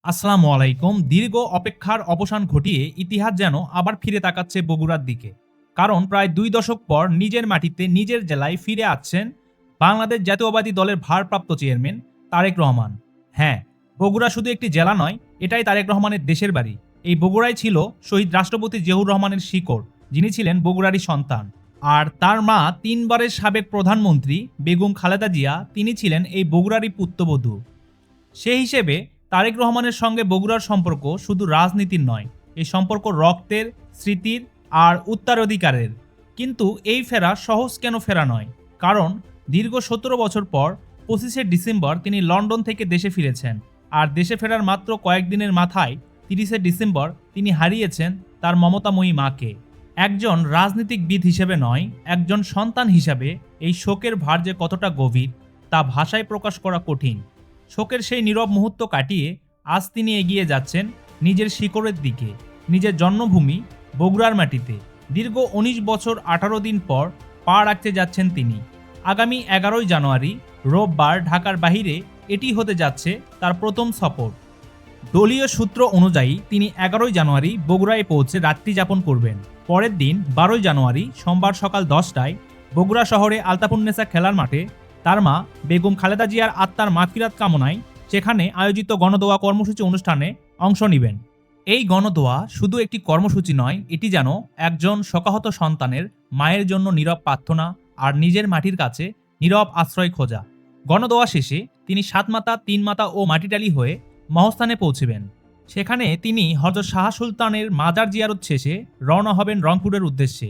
আসসালামু আলাইকুম। দীর্ঘ অপেক্ষার অবসান ঘটিয়ে ইতিহাস যেন আবার ফিরে তাকাচ্ছে বগুড়ার দিকে। কারণ প্রায় ২ দশক পর নিজের মাটিতে নিজের জেলায় ফিরে আসছেন বাংলাদেশ জাতীয়বাদী দলের ভারপ্রাপ্ত চেয়ারম্যান তারেক রহমান। হ্যাঁ, বগুড়া শুধু একটি জেলা নয়, এটাই তারেক রহমানের দেশের বাড়ি। এই বগুড়াই ছিল শহীদ রাষ্ট্রপতি জিয়াউর রহমানের শিকড়, যিনি ছিলেন বগুড়ারই সন্তান। আর তার মা ৩ বারের সাবেক প্রধানমন্ত্রী বেগম খালেদা জিয়া, তিনি ছিলেন এই বগুড়ারই পুত্রবধূ। সেই হিসেবে তারেক রহমানের সঙ্গে বগুড়ার সম্পর্ক শুধু রাজনীতির নয়, এই সম্পর্ক রক্তের, স্মৃতির আর উত্তরাধিকারের। কিন্তু এই ফেরা সহজ কেন ফেরা নয়, কারণ দীর্ঘ ১৭ বছর পর ২৫শে ডিসেম্বর তিনি লন্ডন থেকে দেশে ফিরেছেন। আর দেশে ফেরার মাত্র কয়েকদিনের মাথায় ৩০শে ডিসেম্বর তিনি হারিয়েছেন তার মমতাময়ী মাকে। একজন রাজনীতিকবিদ হিসেবে নয়, একজন সন্তান হিসাবে এই শোকের ভার যে কতটা গভীর তা ভাষায় প্রকাশ করা কঠিন। শোকের সেই নীরব মুহূর্ত কাটিয়ে আজ তিনি এগিয়ে যাচ্ছেন নিজের শিকড়ের দিকে, নিজের জন্মভূমি বগুড়ার মাটিতে। দীর্ঘ ১৯ বছর ১৮ দিন পর পা রাখতে যাচ্ছেন তিনি। আগামী ১১ই জানুয়ারি রোববার ঢাকার বাহিরে এটি হতে যাচ্ছে তার প্রথম সফর। দলীয় সূত্র অনুযায়ী তিনি ১১ই জানুয়ারি বগুড়ায় পৌঁছে রাত্রি যাপন করবেন। পরের দিন ১২ই জানুয়ারি সোমবার সকাল ১০টায় বগুড়া শহরে আলতাফুন্নেসা খেলার মাঠে তার মা বেগম খালেদা জিয়ার আত্মার মাগফিরাত কামনায় সেখানে আয়োজিত গণদোয়া কর্মসূচি অনুষ্ঠানে অংশ নেবেন। এই গণদোয়া শুধু একটি কর্মসূচি নয়, এটি যেন একজন শোকাহত সন্তানের মায়ের জন্য নীরব প্রার্থনা আর নিজের মাটির কাছে নীরব আশ্রয় খোঁজা। গণদোয়া শেষে তিনি ৭ মাতা, ৩ মাতা ও মাটিডালি হয়ে মহস্থানে পৌঁছবেন। সেখানে তিনি হযরত শাহ সুলতানের মাজার জিয়ারত শেষে রওনা হবেন রংপুরের উদ্দেশ্যে।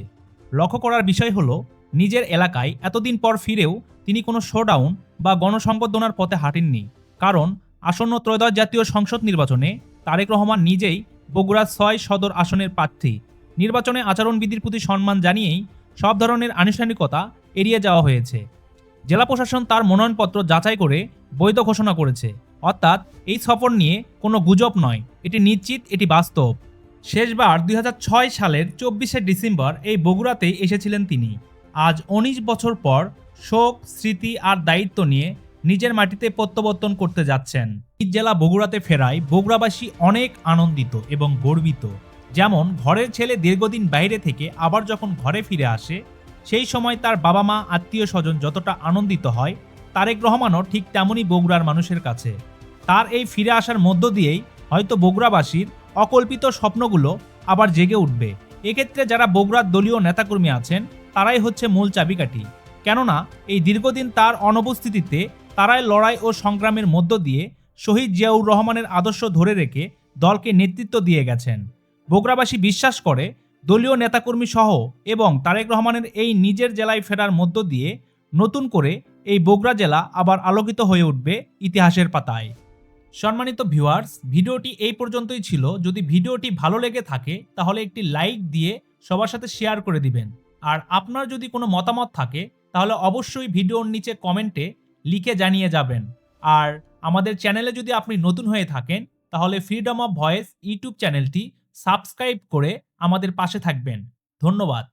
লক্ষ্য করার বিষয় হলো, নিজের এলাকায় এতদিন পর ফিরেও তিনি কোনো শোডাউন বা গণসংবর্ধনার পথে হাঁটেননি। কারণ আসন্ন ত্রয়োদশ জাতীয় সংসদ নির্বাচনে তারেক রহমান নিজেই বগুড়া ৬ সদর আসনের প্রার্থী। নির্বাচনে আচরণবিধির প্রতি সম্মান জানিয়েই সব ধরনের আনুষ্ঠানিকতা এড়িয়ে যাওয়া হয়েছে। জেলা প্রশাসন তার মনোনয়নপত্র যাচাই করে বৈধ ঘোষণা করেছে। অর্থাৎ এই সফর নিয়ে কোনো গুজব নয়, এটি নিশ্চিত, এটি বাস্তব। শেষবার ২০০৬ সালের ২৪শে ডিসেম্বর এই বগুড়াতেই এসেছিলেন তিনি। আজ ১৯ বছর পর শোক, স্মৃতি আর দায়িত্ব নিয়ে নিজের মাটিতে প্রত্যাবর্তন করতে যাচ্ছেন। নিজ জেলা বগুড়াতে ফেরায় বগুড়াবাসী অনেক আনন্দিত এবং গর্বিত। যেমন ঘরের ছেলে দীর্ঘদিন বাইরে থেকে আবার যখন ঘরে ফিরে আসে, সেই সময় তার বাবা মা, আত্মীয় স্বজন যতটা আনন্দিত হয়, তারেক রহমানও ঠিক তেমনই বগুড়ার মানুষের কাছে। তার এই ফিরে আসার মধ্য দিয়েই হয়তো বগুড়াবাসীর অকল্পিত স্বপ্নগুলো আবার জেগে উঠবে। এক্ষেত্রে যারা বগুড়ার দলীয় নেতাকর্মী আছেন, তারাই হচ্ছে মূল চাবিকাঠি। কেননা এই দীর্ঘদিন তার অনুপস্থিতিতে তারাই লড়াই ও সংগ্রামের মধ্য দিয়ে শহীদ জিয়াউর রহমানের আদর্শ ধরে রেখে দলকে নেতৃত্ব দিয়ে গেছেন। বগুড়াবাসী বিশ্বাস করে, দলীয় নেতাকর্মী সহ এবং তারেক রহমানের এই নিজের জেলায় ফেরার মধ্য দিয়ে নতুন করে এই বগুড়া জেলা আবার আলোকিত হয়ে উঠবে ইতিহাসের পাতায়। সম্মানিত ভিউয়ার্স, ভিডিওটি এই পর্যন্তই ছিল। যদি ভিডিওটি ভালো লেগে থাকে তাহলে একটি লাইক দিয়ে সবার সাথে শেয়ার করে দিবেন। আর আপনার যদি কোনো মতামত থাকে তাহলে অবশ্যই ভিডিওর নিচে কমেন্টে লিখে জানিয়ে যাবেন। আর আমাদের চ্যানেলে যদি আপনি নতুন হয়ে থাকেন তাহলে ফ্রিডম অফ ভয়েস ইউটিউব চ্যানেলটি সাবস্ক্রাইব করে আমাদের পাশে থাকবেন। ধন্যবাদ।